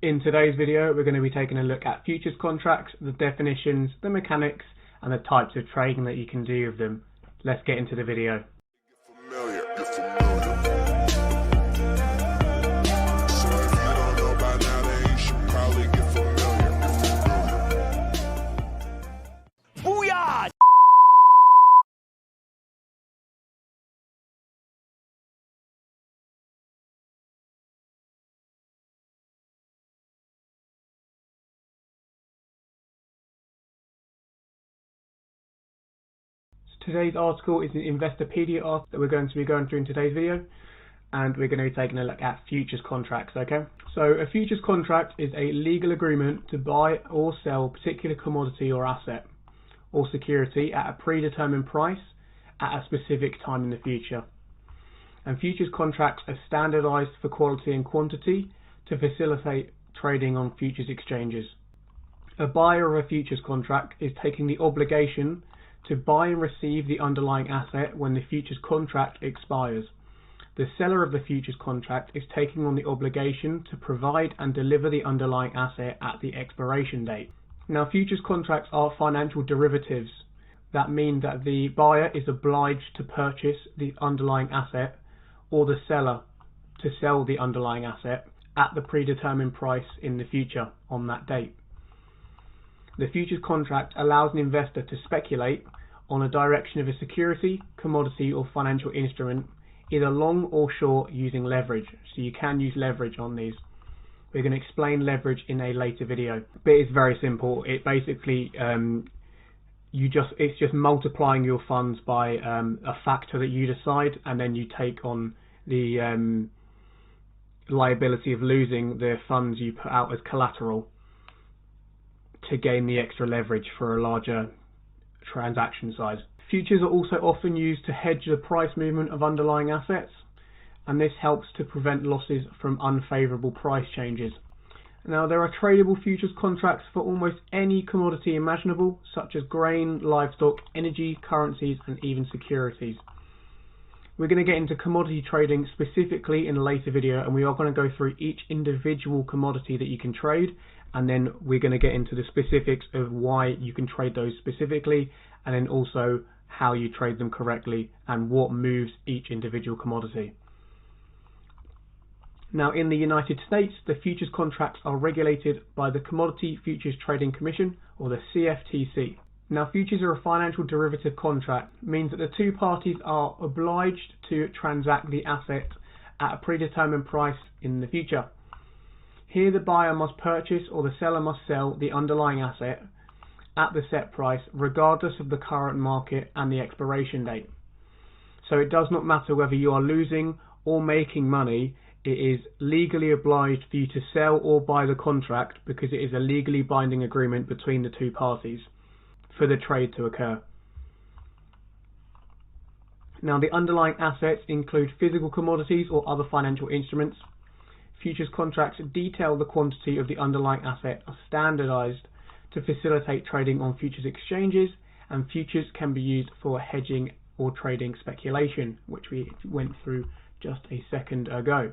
In today's video, we're going to be taking a look at futures contracts, the definitions, the mechanics, and the types of trading that you can do with them. Let's get into the video. Today's article is an investopedia article that we're going to be going through in today's video, and we're going to be taking a look at futures contracts, okay? So a futures contract is a legal agreement to buy or sell a particular commodity or asset or security at a predetermined price at a specific time in the future. And futures contracts are standardized for quality and quantity to facilitate trading on futures exchanges. A buyer of a futures contract is taking the obligation to buy and receive the underlying asset when the futures contract expires. The seller of the futures contract is taking on the obligation to provide and deliver the underlying asset at the expiration date. Now, futures contracts are financial derivatives that mean that the buyer is obliged to purchase the underlying asset or the seller to sell the underlying asset at the predetermined price in the future on that date. The futures contract allows an investor to speculate on a direction of a security, commodity, or financial instrument, either long or short, using leverage. So you can use leverage on these. We're going to explain leverage in a later video, but it's very simple. It basically it's just multiplying your funds by a factor that you decide, and then you take on the liability of losing the funds you put out as collateral to gain the extra leverage for a larger transaction size. Futures are also often used to hedge the price movement of underlying assets, and this helps to prevent losses from unfavorable price changes. Now, there are tradable futures contracts for almost any commodity imaginable, such as grain, livestock, energy, currencies, and even securities. We're going to get into commodity trading specifically in a later video, and we are going to go through each individual commodity that you can trade, and then we're going to get into the specifics of why you can trade those specifically, and then also how you trade them correctly and what moves each individual commodity. Now, in the United States, the futures contracts are regulated by the Commodity Futures Trading Commission, or the CFTC. Now, futures are a financial derivative contract, means that the two parties are obliged to transact the asset at a predetermined price in the future. Here, the buyer must purchase or the seller must sell the underlying asset at the set price, regardless of the current market and the expiration date. So it does not matter whether you are losing or making money, it is legally obliged for you to sell or buy the contract, because it is a legally binding agreement between the two parties for the trade to occur. Now, the underlying assets include physical commodities or other financial instruments. Futures contracts detail the quantity of the underlying asset, are standardized to facilitate trading on futures exchanges, and futures can be used for hedging or trading speculation, which we went through just a second ago.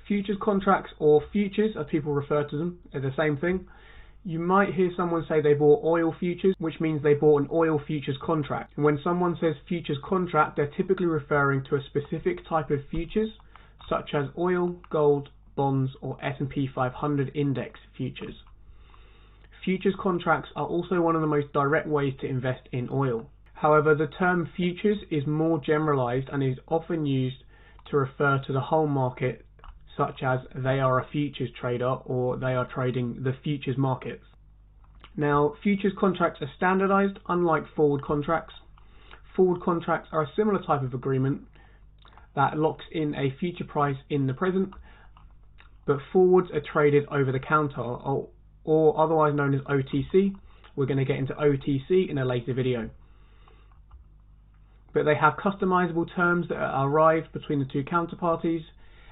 Futures contracts, or futures as people refer to them, are the same thing. You might hear someone say they bought oil futures, which means they bought an oil futures contract. And when someone says futures contract, they're typically referring to a specific type of futures, such as oil, gold, bonds, or S&P 500 index futures. Futures contracts are also one of the most direct ways to invest in oil. However, the term futures is more generalized and is often used to refer to the whole market, such as they are a futures trader or they are trading the futures markets. Now, futures contracts are standardized, unlike forward contracts. Forward contracts are a similar type of agreement that locks in a future price in the present, but forwards are traded over the counter, or otherwise known as OTC. We're going to get into OTC in a later video. But they have customizable terms that are arrived between the two counterparties,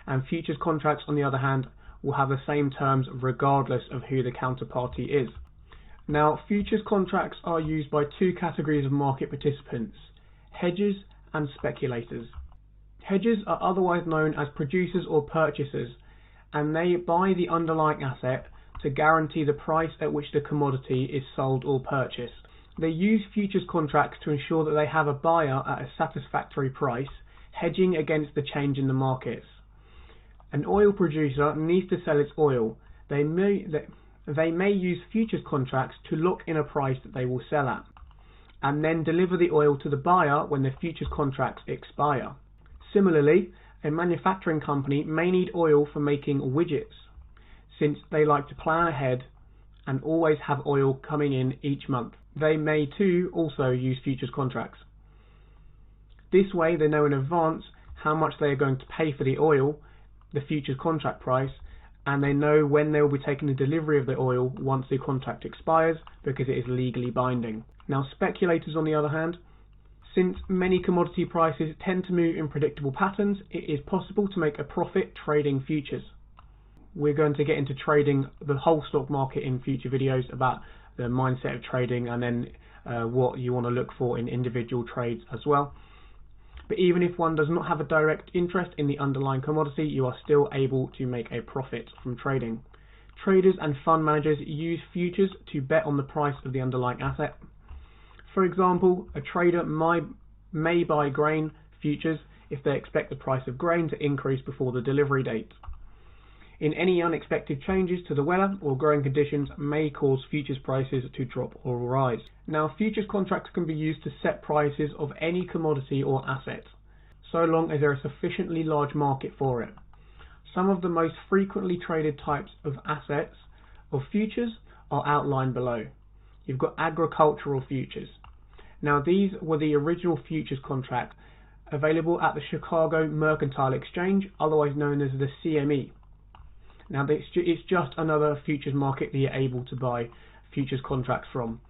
and futures contracts, on the other hand, will have the same terms regardless of who the counterparty is. Now, futures contracts are used by two categories of market participants: hedgers and speculators. Hedgers are otherwise known as producers or purchasers, and they buy the underlying asset to guarantee the price at which the commodity is sold or purchased. They use futures contracts to ensure that they have a buyer at a satisfactory price, hedging against the change in the markets. An oil producer needs to sell its oil. They may use futures contracts to lock in a price that they will sell at, and then deliver the oil to the buyer when the futures contracts expire. Similarly, a manufacturing company may need oil for making widgets, since they like to plan ahead and always have oil coming in each month. They may too also use futures contracts. This way they know in advance how much they are going to pay for the oil, the futures contract price, and they know when they will be taking the delivery of the oil once the contract expires, because it is legally binding. Now, speculators, on the other hand, since many commodity prices tend to move in predictable patterns, it is possible to make a profit trading futures. We're going to get into trading the whole stock market in future videos about the mindset of trading, and then what you want to look for in individual trades as well. But even if one does not have a direct interest in the underlying commodity, you are still able to make a profit from trading. Traders and fund managers use futures to bet on the price of the underlying asset. For example, a trader may buy grain futures if they expect the price of grain to increase before the delivery date. In any unexpected changes to the weather or growing conditions may cause futures prices to drop or rise. Now, futures contracts can be used to set prices of any commodity or asset, so long as there is a sufficiently large market for it. Some of the most frequently traded types of assets of futures are outlined below. You've got agricultural futures. Now, these were the original futures contract available at the Chicago Mercantile Exchange, otherwise known as the CME. Now, it's just another futures market that you're able to buy futures contracts from.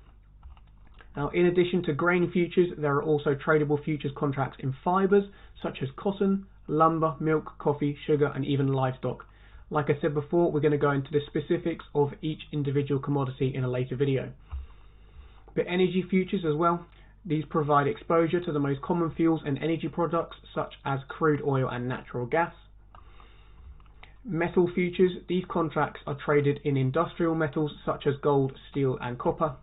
Now, in addition to grain futures, there are also tradable futures contracts in fibers such as cotton, lumber, milk, coffee, sugar, and even livestock. Like I said before, we're going to go into the specifics of each individual commodity in a later video. But energy futures as well, these provide exposure to the most common fuels and energy products such as crude oil and natural gas. Metal futures, these contracts are traded in industrial metals such as gold, steel, and copper.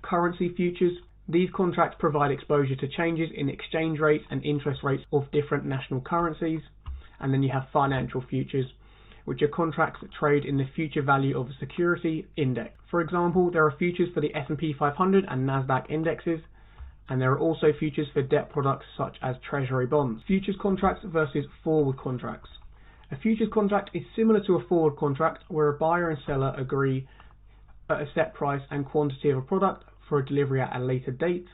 Currency futures, these contracts provide exposure to changes in exchange rates and interest rates of different national currencies. And then you have financial futures, which are contracts that trade in the future value of a security index. For example, there are futures for the S&P 500 and Nasdaq indexes, and there are also futures for debt products such as treasury bonds. Futures contracts versus forward contracts. A futures contract is similar to a forward contract, where a buyer and seller agree at a set price and quantity of a product for a delivery at a later date.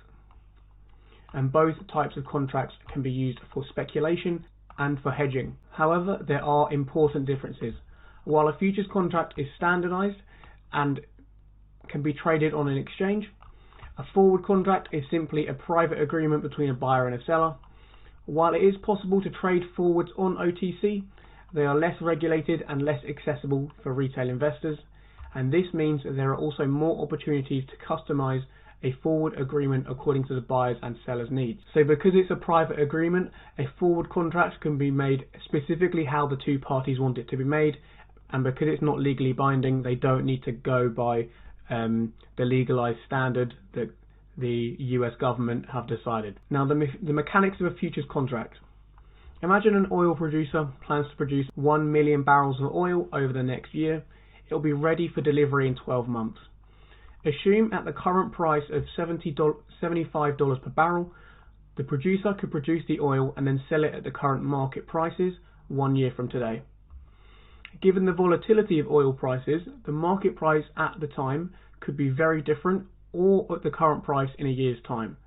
And both types of contracts can be used for speculation and for hedging. However, there are important differences. While a futures contract is standardized and can be traded on an exchange, a forward contract is simply a private agreement between a buyer and a seller. While it is possible to trade forwards on OTC, they are less regulated and less accessible for retail investors, and this means that there are also more opportunities to customize a forward agreement according to the buyer's and seller's needs. So because it's a private agreement, a forward contract can be made specifically how the two parties want it to be made, and because it's not legally binding, they don't need to go by the legalized standard that the US government have decided. Now, the mechanics of a futures contract. Imagine an oil producer plans to produce 1 million barrels of oil over the next year. It will be ready for delivery in 12 months. Assume at the current price of $75 per barrel, the producer could produce the oil and then sell it at the current market prices 1 year from today. Given the volatility of oil prices, the market price at the time could be very different, or at the current price in a year's time.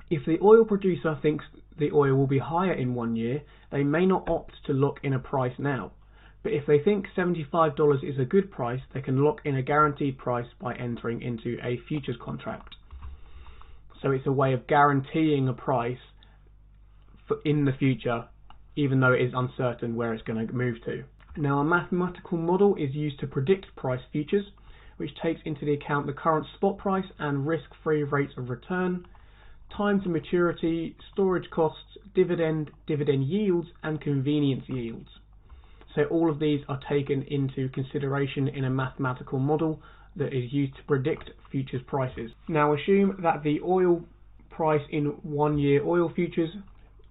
If the oil producer thinks the oil will be higher in 1 year, they may not opt to lock in a price now. But if they think $75 is a good price, they can lock in a guaranteed price by entering into a futures contract. So it's a way of guaranteeing a price in the future, even though it is uncertain where it's going to move to. Now, a mathematical model is used to predict price futures, which takes into account the current spot price and risk-free rates of return time to maturity, storage costs, dividend yields, and convenience yields. So all of these are taken into consideration in a mathematical model that is used to predict futures prices. Now assume that the oil price in 1 year oil futures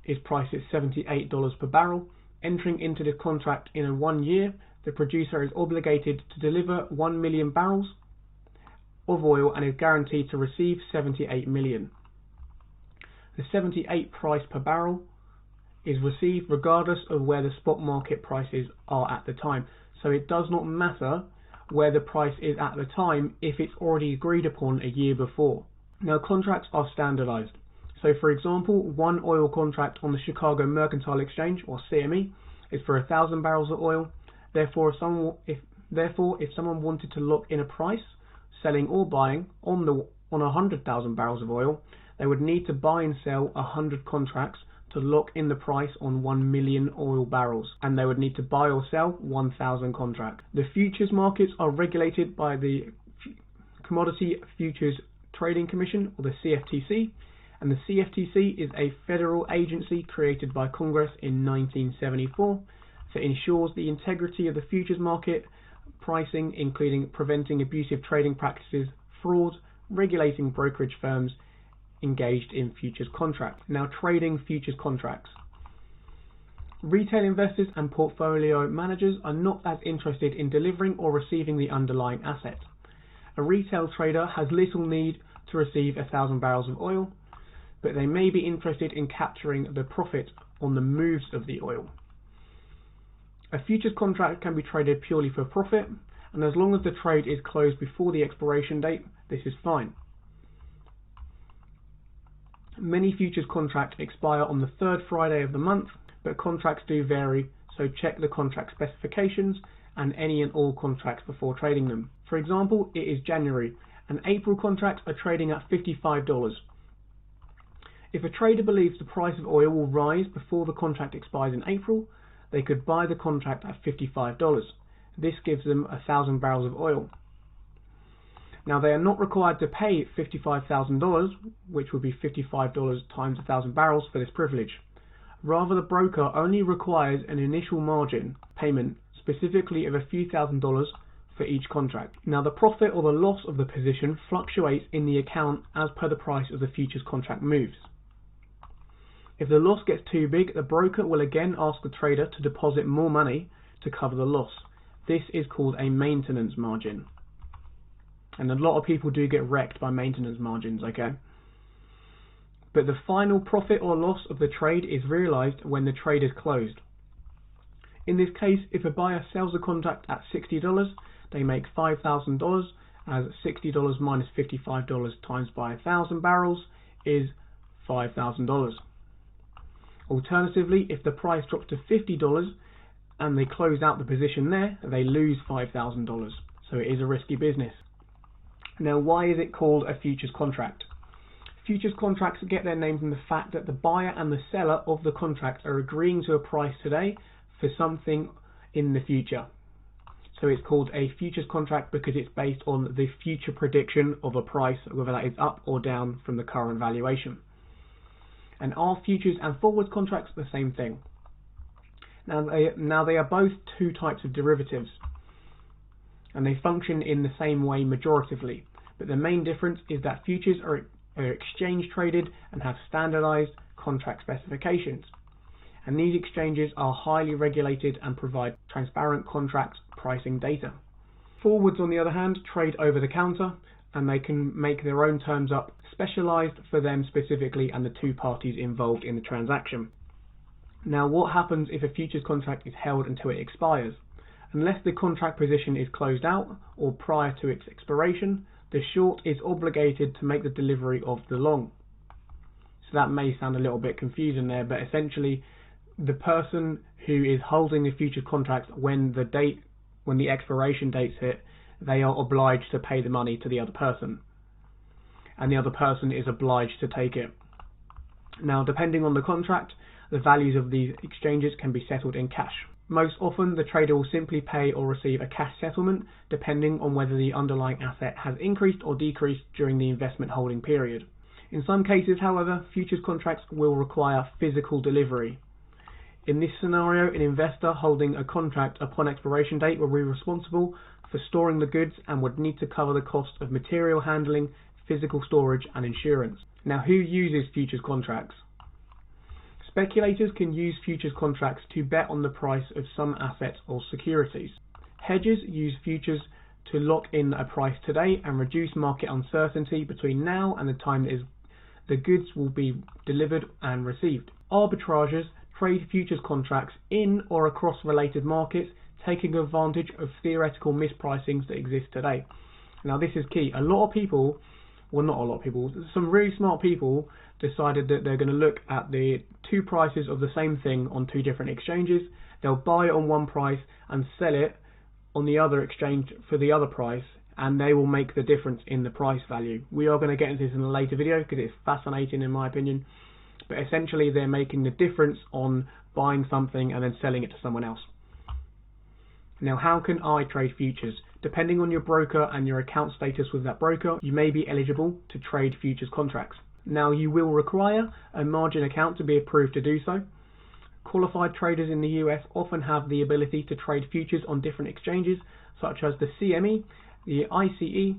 is priced at $78 per barrel. Entering into the contract in a 1 year, the producer is obligated to deliver 1 million barrels of oil and is guaranteed to receive 78 million. The 78 price per barrel is received regardless of where the spot market prices are at the time. So it does not matter where the price is at the time if it's already agreed upon a year before. Now contracts are standardized. So for example, one oil contract on the Chicago Mercantile Exchange, or CME, is for 1,000 barrels of oil. Therefore, if someone wanted to lock in a price, selling or buying on 100,000 barrels of oil, they would need to buy and sell 100 contracts to lock in the price on 1 million oil barrels, and they would need to buy or sell 1,000 contracts. The futures markets are regulated by the Commodity Futures Trading Commission, or the CFTC, and the CFTC is a federal agency created by Congress in 1974 that ensures the integrity of the futures market pricing, including preventing abusive trading practices, fraud, regulating brokerage firms engaged in futures contracts. Now, trading futures contracts. Retail investors and portfolio managers are not as interested in delivering or receiving the underlying asset. A retail trader has little need to receive 1,000 barrels of oil, but they may be interested in capturing the profit on the moves of the oil. A futures contract can be traded purely for profit, and as long as the trade is closed before the expiration date, this is fine. Many futures contracts expire on the third Friday of the month, but contracts do vary, so check the contract specifications and any and all contracts before trading them. For example, it is January, and April contracts are trading at $55. If a trader believes the price of oil will rise before the contract expires in April, they could buy the contract at $55. This gives them 1,000 barrels of oil. Now, they are not required to pay $55,000, which would be $55 times 1,000 barrels for this privilege. Rather, the broker only requires an initial margin payment, specifically of a few $1,000s for each contract. Now, the profit or the loss of the position fluctuates in the account as per the price of the futures contract moves. If the loss gets too big, the broker will again ask the trader to deposit more money to cover the loss. This is called a maintenance margin. And a lot of people do get wrecked by maintenance margins, okay? But the final profit or loss of the trade is realized when the trade is closed. In this case, if a buyer sells a contract at $60, they make $5,000, as $60 minus $55 times by 1,000 barrels is $5,000. Alternatively, if the price drops to $50 and they close out the position there, they lose $5,000. So it is a risky business. Now, why is it called a futures contract? Futures contracts get their name from the fact that the buyer and the seller of the contract are agreeing to a price today for something in the future. So it's called a futures contract because it's based on the future prediction of a price, whether that is up or down from the current valuation. And are futures and forward contracts the same thing? Now they are both two types of derivatives, and they function in the same way majoritively, but the main difference is that futures are exchange traded and have standardized contract specifications, and these exchanges are highly regulated and provide transparent contract pricing data. Forwards, on the other hand, trade over the counter, and they can make their own terms up, specialized for them specifically and the two parties involved in the transaction. Now, what happens if a futures contract is held until it expires? Unless the contract position is closed out or prior to its expiration, the short is obligated to make the delivery of the long. So that may sound a little bit confusing there, but essentially the person who is holding the futures contract, when the expiration dates hit, they are obliged to pay the money to the other person, and the other person is obliged to take it. Now, depending on the contract, the values of these exchanges can be settled in cash. Most often, the trader will simply pay or receive a cash settlement, depending on whether the underlying asset has increased or decreased during the investment holding period. In some cases, however, futures contracts will require physical delivery. In this scenario, an investor holding a contract upon expiration date will be responsible for storing the goods and would need to cover the cost of material handling, physical storage, and insurance. Now, who uses futures contracts? Speculators can use futures contracts to bet on the price of some assets or securities. Hedgers use futures to lock in a price today and reduce market uncertainty between now and the time the goods will be delivered and received. Arbitrageurs trade futures contracts in or across related markets, taking advantage of theoretical mispricings that exist today. Now, this is key. Some really smart people decided that they're going to look at the two prices of the same thing on two different exchanges. They'll buy it on one price and sell it on the other exchange for the other price, and they will make the difference in the price value. We are going to get into this in a later video because it's fascinating in my opinion. But essentially they're making the difference on buying something and then selling it to someone else. Now, how can I trade futures? Depending on your broker and your account status with that broker, you may be eligible to trade futures contracts. Now, you will require a margin account to be approved to do so. Qualified traders in the US often have the ability to trade futures on different exchanges, such as the CME, the ICE,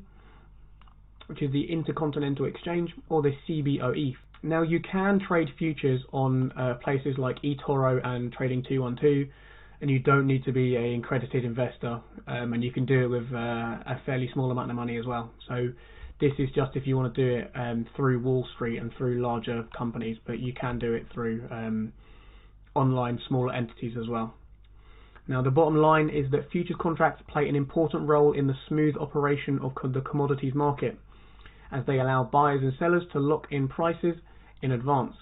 which is the Intercontinental Exchange, or the CBOE. Now, you can trade futures on places like eToro and Trading 212, and you don't need to be an accredited investor, and you can do it with a fairly small amount of money as well. So this is just if you want to do it through Wall Street and through larger companies, but you can do it through online smaller entities as well. Now, the bottom line is that futures contracts play an important role in the smooth operation of the commodities market, as they allow buyers and sellers to lock in prices in advance.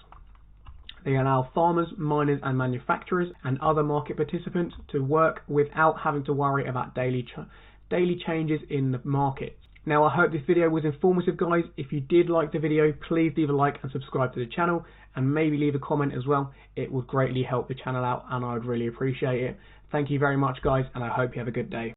They allow farmers, miners and manufacturers and other market participants to work without having to worry about daily changes in the market. Now, I hope this video was informative, guys. If you did like the video, please leave a like and subscribe to the channel, and maybe leave a comment as well. It would greatly help the channel out and I would really appreciate it. Thank you very much, guys, and I hope you have a good day.